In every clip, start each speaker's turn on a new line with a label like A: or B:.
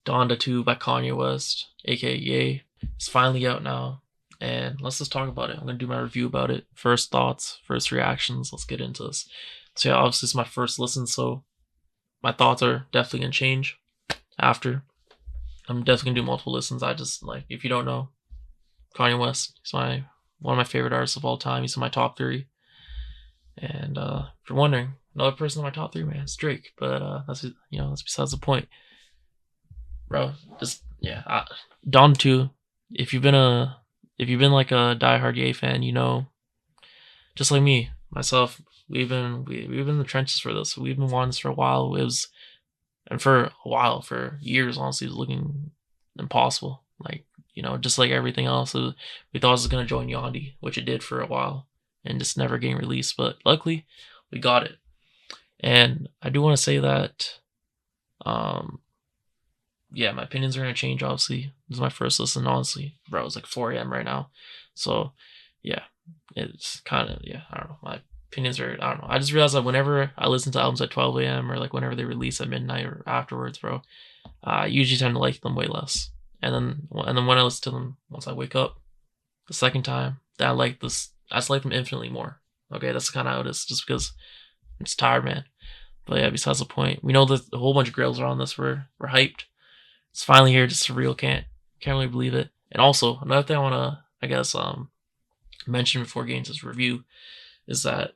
A: Donda 2 by Kanye West, aka Ye. It's finally out now, and let's just talk about it. I'm gonna do my review about it. First thoughts, first reactions. Let's get into this. So yeah, obviously it's my first listen, so my thoughts are definitely gonna change after. I'm definitely gonna do multiple listens. I just like, if you don't know, Kanye West, he's one of my favorite artists of all time. He's in my top three. And if you're wondering, another person in my top three, man, it's Drake. But that's besides the point, bro. Just yeah, Don 2. If you've been like a diehard Ye fan, you know, just like me, myself, we've been in the trenches for this. We've been wanting this for a while. For years, honestly, it was looking impossible. Like, you know, just like everything else, we thought it was gonna join Yandi, which it did for a while, and just never getting released. But luckily, we got it. And I do want to say that, yeah, my opinions are gonna change. Obviously, this is my first listen. Honestly, bro, it's like 4 a.m. right now, so yeah, it's kind of, yeah. I don't know. My opinions are, I don't know. I just realized that whenever I listen to albums at 12 a.m. or like whenever they release at midnight or afterwards, bro, I usually tend to like them way less. And then when I listen to them once I wake up, the second time, that I just like them infinitely more. Okay, that's kind of how it is, just because I'm just tired, man. But yeah, besides the point, we know that a whole bunch of girls are on this. We're hyped. It's finally here. Just surreal. Can't really believe it. And also another thing I wanna, I guess, mention before getting to this review is that,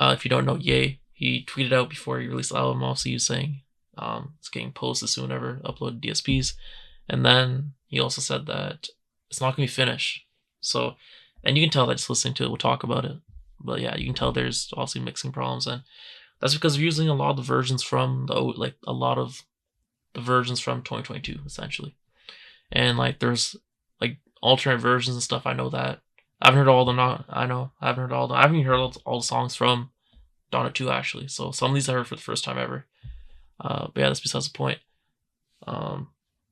A: if you don't know Ye, he tweeted out before he released the album. Also, he was saying it's getting posted soon, whenever uploaded DSPs, and then he also said that it's not gonna be finished. So, and you can tell that just listening to it. We'll talk about it, but yeah, you can tell there's also mixing problems, and that's because we're using a lot of the versions from a lot of the versions from 2022, essentially. And like, there's like alternate versions and stuff. I know that. I haven't heard all of them. I haven't heard all of them. I haven't even heard all the songs from Donda 2, actually. So some of these I heard for the first time ever. But yeah, that's besides the point.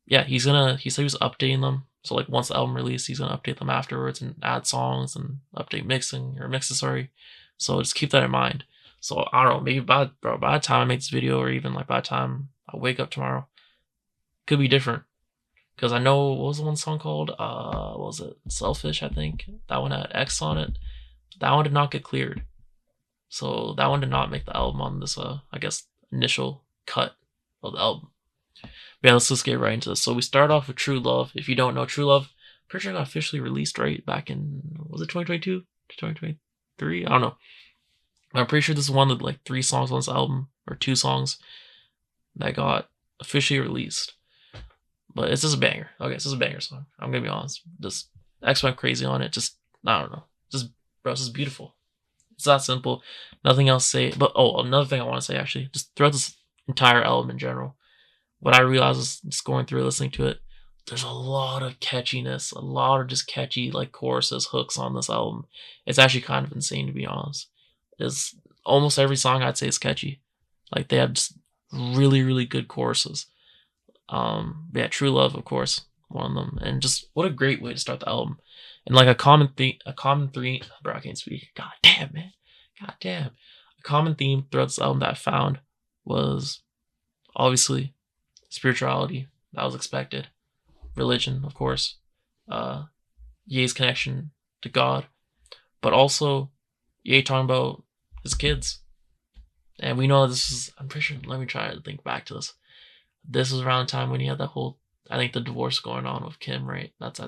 A: Yeah, he said he was updating them. So like, once the album released, he's gonna update them afterwards and add songs and update mixes, sorry. So just keep that in mind. So I don't know, maybe by the time I make this video, or even like by the time I wake up tomorrow, could be different. Because I know, what was the one song called? What was it? Selfish, I think. That one had X on it. That one did not get cleared. So that one did not make the album on this, I guess, initial cut of the album. But yeah, let's just get right into this. So we start off with True Love. If you don't know, True Love, pretty sure got officially released, right? Back in, was it 2022 to 2023? I don't know. I'm pretty sure this is one of like 3 songs on this album, or 2 songs, that got officially released. But it's just a banger. Okay, it's just a banger song. I'm gonna be honest. Just X went crazy on it. Just, I don't know. Just, bro, it's just beautiful. It's that simple. Nothing else to say. But another thing I want to say, actually, just throughout this entire album in general, what I realized is, just going through listening to it, there's a lot of catchiness, a lot of just catchy like choruses, hooks on this album. It's actually kind of insane, to be honest. It's almost every song I'd say is catchy. Like, they have just really, really good choruses. Yeah, True Love, of course, one of them, and just what a great way to start the album. And like a common theme, bro, I can't speak. God damn, man. God damn. A common theme throughout this album that I found was obviously spirituality. That was expected. Religion, of course. Ye's connection to God, but also Ye talking about his kids. And we know this is, I'm pretty sure, let me try to think back to this. This was around the time when he had that whole, I think, the divorce going on with Kim, right? It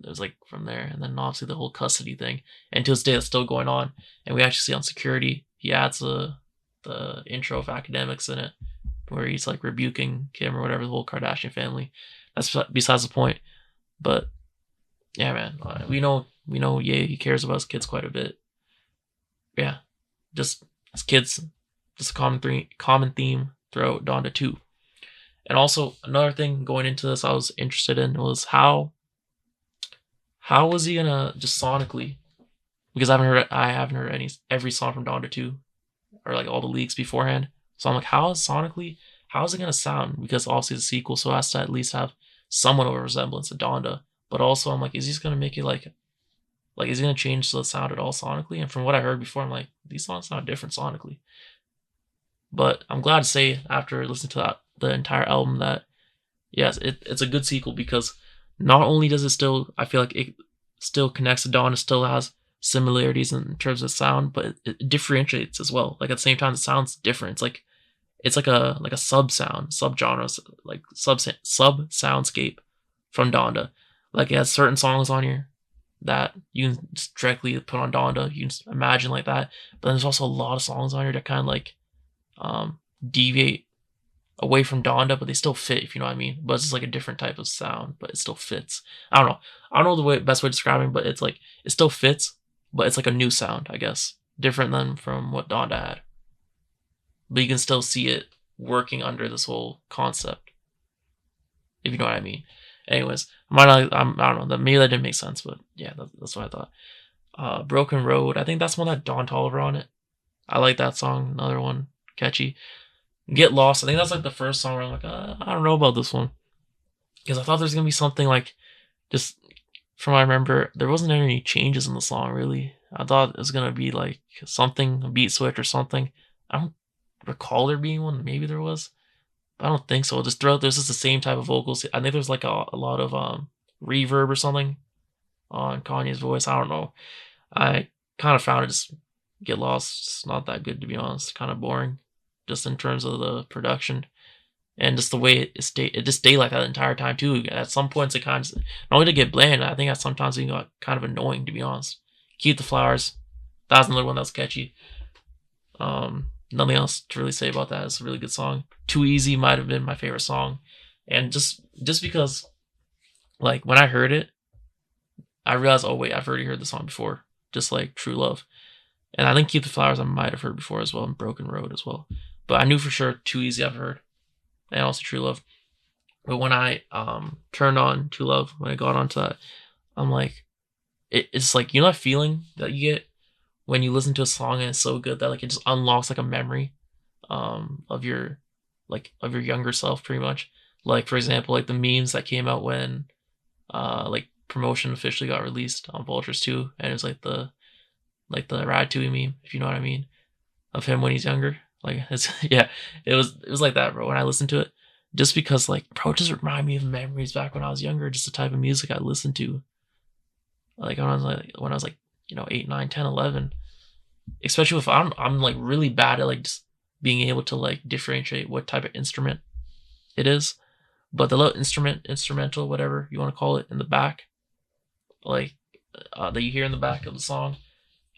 A: was like from there. And then obviously the whole custody thing. And to this day, it's still going on. And we actually see on Security, he adds the intro of academics in it, where he's like rebuking Kim or whatever, the whole Kardashian family. That's besides the point. But yeah, man, we know, yeah, he cares about his kids quite a bit. Yeah, just his kids, just a common theme throughout Donda 2. And also, another thing going into this I was interested in was how was he gonna just sonically, because I haven't heard every song from Donda 2, or like all the leaks beforehand. So I'm like, how is it gonna sound? Because obviously it's a sequel, so it has to at least have somewhat of a resemblance to Donda. But also I'm like, is he just gonna make it like is he gonna change the sound at all sonically? And from what I heard before, I'm like, these songs sound different sonically. But I'm glad to say, after listening to the entire album, that yes, it's a good sequel because not only does it still, I feel like it still connects to Dawn, it still has similarities in terms of sound, but it differentiates as well. Like at the same time, it sounds different. It's like a sub sound, sub genres, like sub soundscape from Donda. Like it has certain songs on here that you can just directly put on Donda. You can just imagine like that. But then there's also a lot of songs on here that kind of like deviate away from Donda, but they still fit, if you know what I mean. But it's just like a different type of sound, but it still fits. I don't know. I don't know best way to describe it, but it's like it still fits, but it's like a new sound, I guess, different than from what Donda had. But you can still see it working under this whole concept, if you know what I mean. Anyways, I don't know. Maybe that didn't make sense, but yeah, that's what I thought. Broken Road. I think that's one that Don Toliver on it. I like that song. Another one, catchy. Get Lost. I think that's like the first song where I'm like, I don't know about this one, because I thought there's gonna be something like, just from what I remember, there wasn't any changes in the song really. I thought it was gonna be like something, a beat switch or something. I don't recall there being one. Maybe there was. I don't think so. Just throughout, there's just the same type of vocals. I think there's like a lot of reverb or something on Kanye's voice. I don't know. I kind of found it just Get Lost. It's not that good, to be honest. Kind of boring, just in terms of the production and just the way it just stayed like that the entire time too. At some points, it kind of not only to get bland. I think at sometimes it got kind of annoying, to be honest. Keep the Flowers. That was another one that was catchy. Nothing else to really say about that. It's a really good song. Too Easy might have been my favorite song, and just because, like, when I heard it, I realized, oh wait, I've already heard the song before, just like True Love, and I think Keep the Flowers I might have heard before as well, and Broken Road as well. But I knew for sure Too Easy I've heard, and also True Love. But when I turned on True Love, when I got onto that, I'm like, it's like, you know that feeling that you get when you listen to a song and it's so good that like it just unlocks like a memory of your younger self, pretty much. Like, for example, like the memes that came out when like Promotion officially got released on Vultures 2, and it's like the Ratatouille meme, if you know what I mean, of him when he's younger. Like, it's yeah, it was like that, bro, when I listened to it. Just because, like, bro, it just remind me of memories back when I was younger, just the type of music I listened to. Like when I was like, 8, 9, 10, 11. Especially if I'm like really bad at like just being able to like differentiate what type of instrument it is. But the little instrumental, whatever you want to call it, in the back, like that you hear in the back of the song,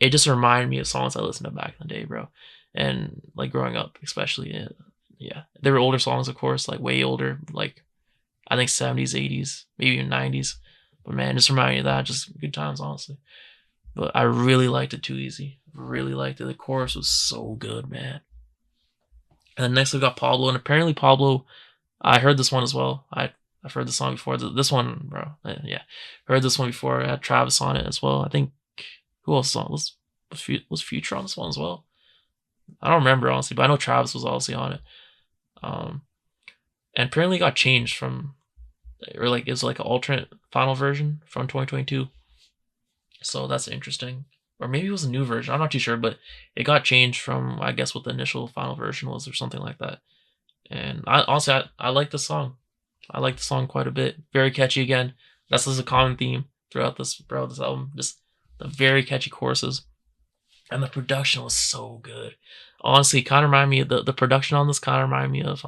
A: it just reminded me of songs I listened to back in the day, bro. And like growing up, especially, yeah, there were older songs, of course, like way older, like I think 70s, 80s, maybe even 90s. But man, just remind me of that. Just good times, honestly. But I really liked it Too Easy. Really liked it. The chorus was so good, man. And then next we got Pablo, and apparently Pablo, I heard this one as well. I've heard the song before. This one, bro, yeah, heard this one before. I had Travis on it as well. I think who else was Future on this one as well? I don't remember honestly, but I know Travis was obviously on it. And apparently it got changed from, or like it was like an alternate final version from 2022. So that's interesting. Or maybe it was a new version. I'm not too sure, but it got changed from, I guess, what the initial final version was or something like that. And I like the song. I like the song quite a bit. Very catchy again. That's just a common theme throughout this album. Just the very catchy choruses. And the production was so good. Honestly, kind of remind me of the production on this kind of remind me of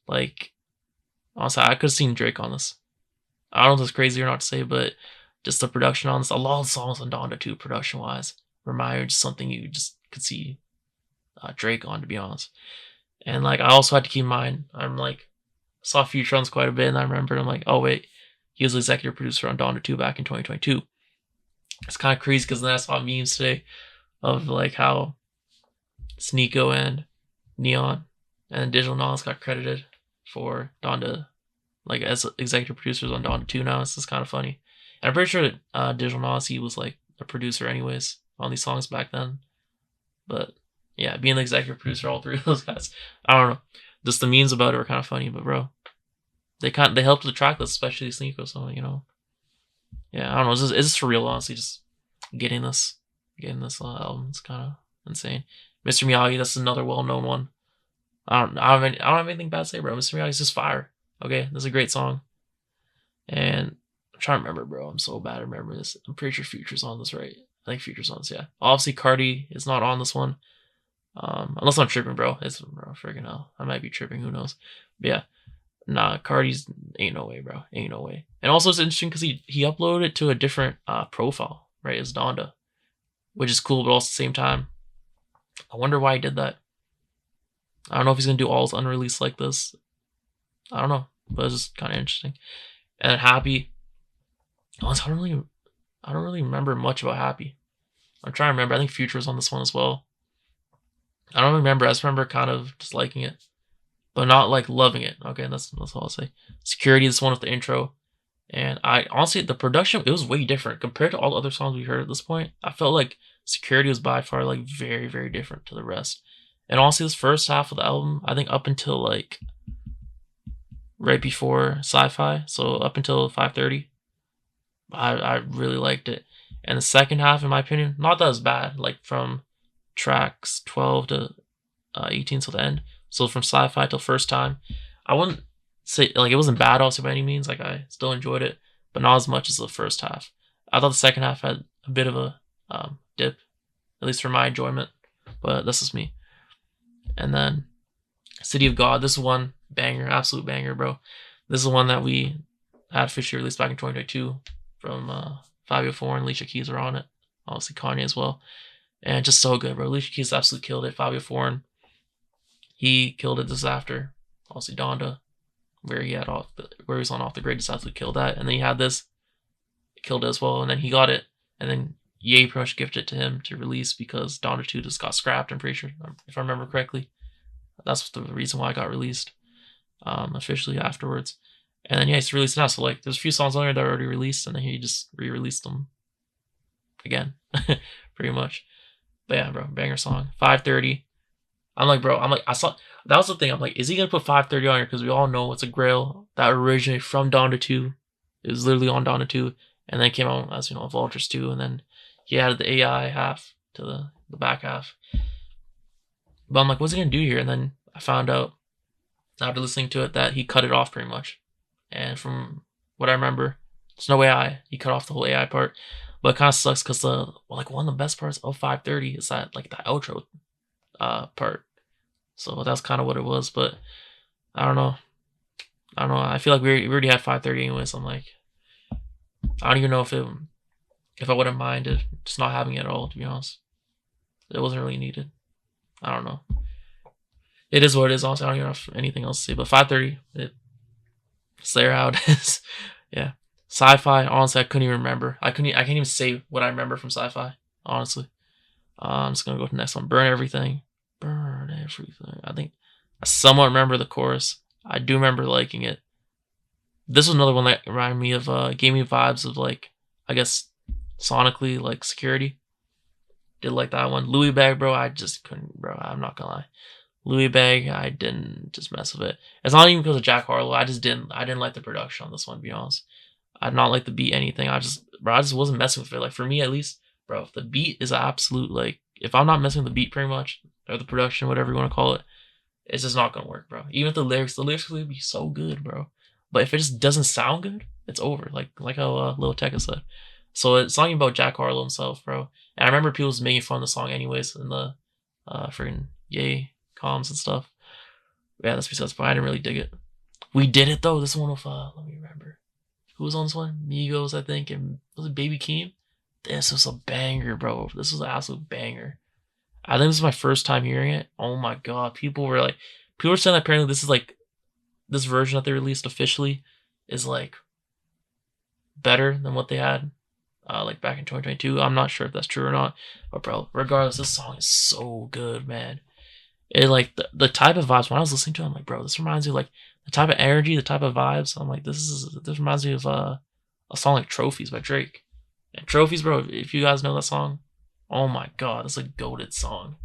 A: like, honestly, I could have seen Drake on this. I don't know if it's crazy or not to say, but just the production on this, a lot of songs on Donda too, production wise, remind me of just something you just could see Drake on, to be honest. And like, I also had to keep in mind, I'm like, saw Future on quite a bit, and I remembered, I'm like, oh wait, he was the executive producer on Donda 2 back in 2022. It's kind of crazy because then I saw memes today of like how Sneeko and Neon and Digital Nas got credited for Donda, like as executive producers on Donda 2 now. It's just kind of funny. And I'm pretty sure that Digital Nas, he was like a producer anyways on these songs back then. But yeah, being the executive producer, all three of those guys, I don't know. Just the memes about it were kind of funny, but bro, they helped with the tracklist, especially Sneeko. So yeah, I don't know. It's just surreal, honestly. Just getting this album, it's kind of insane. Mr. Miyagi, that's another well-known one. I don't have anything bad to say, bro. Mr. Miyagi's just fire. Okay, this is a great song. And I'm trying to remember, bro. I'm so bad at remembering this. I'm pretty sure Future's on this, right? I think Future's on this, yeah. Obviously, Cardi is not on this one. Unless I'm tripping, bro. It's bro, freaking hell. I might be tripping, who knows. But yeah. Nah, Cardi's ain't no way, bro. Ain't no way. And also it's interesting because he uploaded it to a different profile, right? As Donda. Which is cool, but also at the same time. I wonder why he did that. I don't know if he's gonna do all his unreleased like this. I don't know. But it's just kinda interesting. And Happy. Honestly, I don't really remember much about Happy. I'm trying to remember. I think Future was on this one as well. I don't remember. I just remember kind of just liking it, but not like loving it. Okay, that's all I'll say. Security is one with the intro, and I honestly the production it was way different compared to all the other songs we heard at this point. I felt like Security was by far like very very different to the rest. And honestly, this first half of the album, I think up until like right before Sci-Fi, so up until 5:30, I really liked it. And the second half, in my opinion, not that as bad. Like from tracks 12 to 18 till the end. So from Sci-Fi till First Time, I wouldn't say like it wasn't bad also by any means. Like I still enjoyed it, but not as much as the first half. I thought the second half had a bit of a dip, at least for my enjoyment. But this is me. And then City of God. This is one banger, absolute banger, bro. This is the one that we had officially released back in 2022 from Fivio and Alicia Keys are on it. Obviously Kanye as well. And just so good, bro. Alicia Keys absolutely killed it. Fivio he killed it. This is after obviously Donda, where he had where he was on Off the Grid, just absolutely killed that. And then he had this, killed it as well. And then he got it, and then Ye pretty much gifted it to him to release because Donda 2 just got scrapped. I'm pretty sure, if I remember correctly, that's the reason why it got released officially afterwards. And then yeah, he's released now. So like, there's a few songs on there that are already released, and then he just re-released them again, pretty much. But yeah, bro, banger song. 5:30. I'm like, bro, I saw, that was the thing. I'm like, is he going to put 5:30 on here? Because we all know it's a grail that originated from Donda 2. It was literally on Donda 2. And then came out as, Vultures 2. And then he added the AI half to the back half. But I'm like, what's he going to do here? And then I found out, after listening to it, that he cut it off pretty much. And from what I remember, there's no AI. He cut off the whole AI part. But it kind of sucks because one of the best parts of 5:30 is that like the outro part. So that's kind of what it was. But I don't know. I feel like we already had 5:30 anyway. So I'm like, I don't even know if I wouldn't mind it just not having it at all. To be honest, it wasn't really needed. I don't know. It is what it is. Honestly, I don't even have anything else to say. But 5:30, it's there how it is. Yeah. Sci-Fi, honestly, I couldn't even remember. I can't even say what I remember from Sci-Fi, honestly. I'm just gonna go to the next one. Burn Everything. Burn Everything. I think I somewhat remember the chorus. I do remember liking it. This was another one that reminded me of, gave me vibes of like, I guess, sonically, like Security. Did like that one. Louie Bag, bro, I just couldn't, bro. I'm not gonna lie. Louie Bag, I didn't just mess with it. It's not even because of Jack Harlow. I didn't like the production on this one, to be honest. I did not like the beat, anything. I just wasn't messing with it. Like, for me, at least, bro, if the beat is absolute, like, if I'm not messing with the beat pretty much, or the production, whatever you want to call it, it's just not going to work, bro. Even if the lyrics will be so good, bro. But if it just doesn't sound good, it's over. Like how Lil Tecca said. So it's talking about Jack Harlow himself, bro. And I remember people was making fun of the song anyways in the freaking Yay comms and stuff. Yeah, that's besides the point. I didn't really dig it. We did it, though. This one with, let me remember. Who was on this one? Migos, I think, and was it Baby Keem? This was a banger, bro. This was an absolute banger. I think this is my first time hearing it. Oh my god. People were saying that apparently this is like, this version that they released officially is like better than what they had like back in 2022. I'm not sure if that's true or not. But bro, regardless, this song is so good, man. It like the type of vibes when I was listening to it, I'm like, bro, this reminds me of like the type of energy, the type of vibes. I'm like, this reminds me of a song like Trophies by Drake. And Trophies, bro, if you guys know that song, oh my god, it's a goated song.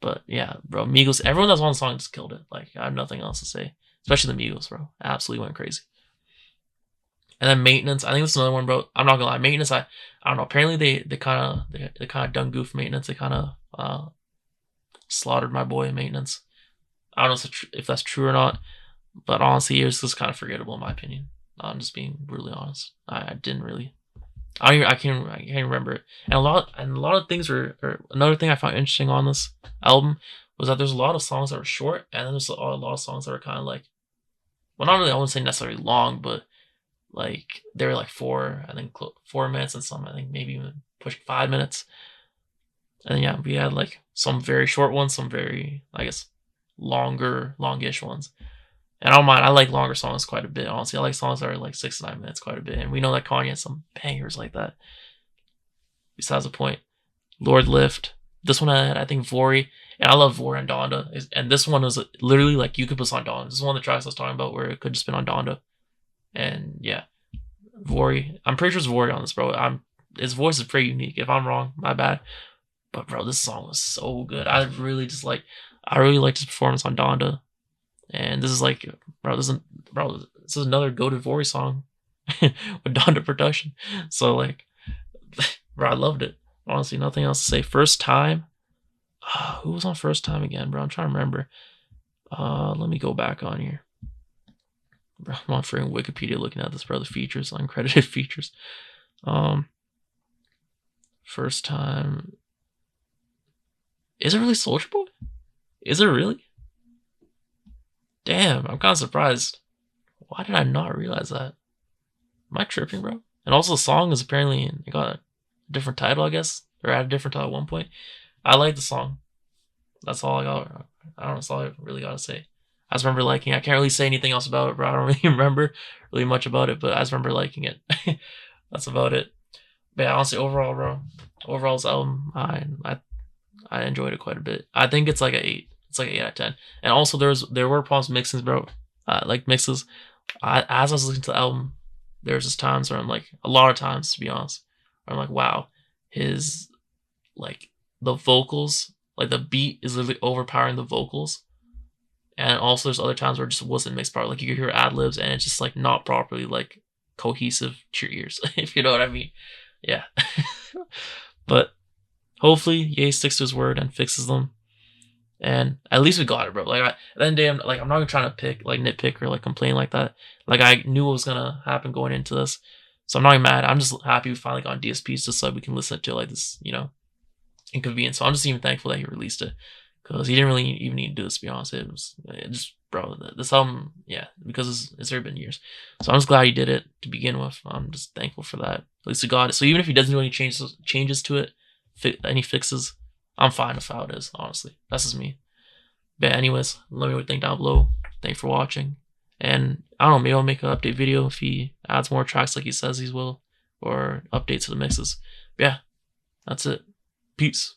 A: But yeah, bro, Migos, everyone that's on the song just killed it. Like, I have nothing else to say. Especially the Migos, bro. Absolutely went crazy. And then Maintenance, I think this is another one, bro. I'm not gonna lie, Maintenance, I don't know. Apparently they kind of done goof Maintenance. They kind of slaughtered my boy Maintenance. I don't know if that's true or not, But honestly, it was just kind of forgettable in my opinion. I'm just being brutally honest. I didn't really. I can't remember it. And a lot of things were. Or another thing I found interesting on this album was that there's a lot of songs that were short, and then there's a lot of songs that were kind of like, well, not really. I wouldn't say necessarily long, but like they were like 4 minutes, and some I think maybe even pushing 5 minutes. And then, yeah, we had like some very short ones, some very, I guess, longish ones. And I don't mind. I like longer songs quite a bit. Honestly, I like songs that are like 6 to 9 minutes quite a bit. And we know that Kanye has some bangers like that. Besides the point, Lord Lift. This one had, I think, Vory. And I love Vory and Donda. And this one was literally like you could put this on Donda. This is one of the tracks I was talking about where it could just been on Donda. And yeah, Vory. I'm pretty sure it's Vory on this, bro. His voice is pretty unique. If I'm wrong, my bad. But bro, this song was so good. I really liked his performance on Donda. And this is like, this is another goated Vory song with Donda production. So like, bro, I loved it. Honestly, nothing else to say. First Time. Who was on First Time again, bro? I'm trying to remember. Let me go back on here. Bro, I'm on freaking Wikipedia looking at this, bro. The features, uncredited features. First Time. Is it really Soulja Boy? Is it really? Damn, I'm kind of surprised. Why did I not realize that? Am I tripping, bro? And also, the song is apparently, it got a different title, I guess, or had a different title at one point. I like the song. That's all I got. I don't know. That's all I really got to say. I just remember liking it. I can't really say anything else about it, bro. I don't really remember really much about it, but I just remember liking it. That's about it. But yeah, honestly, overall, bro, this album, I enjoyed it quite a bit. I think it's like an 8. It's like an 8 out of 10. And also, there were problems mixing, bro. Like mixes. As I was listening to the album, there's just times where I'm like, a lot of times to be honest, where I'm like, wow, his like the vocals, like the beat is literally overpowering the vocals. And also, there's other times where it just wasn't mixed properly. Like you could hear ad libs, and it's just like not properly like cohesive to your ears, if you know what I mean. Yeah. But hopefully, Ye sticks to his word and fixes them. And at least we got it, bro. Like at the end of the day, I'm not even trying to nitpick or like complain like that. Like I knew what was gonna happen going into this, so I'm not even mad. I'm just happy we finally got on DSPs just so we can listen to like this, inconvenience. So I'm just even thankful that he released it because he didn't really even need to do this. To be honest, it just bro, this album, yeah, because it's already been years. So I'm just glad he did it to begin with. I'm just thankful for that. At least we got it. So even if he doesn't do any changes to it, any fixes, I'm fine with how it is, honestly. That's just me. But anyways, let me know what you think down below. Thanks for watching. And I don't know, maybe I'll make an update video if he adds more tracks like he says he will, or updates to the mixes. But yeah, that's it. Peace.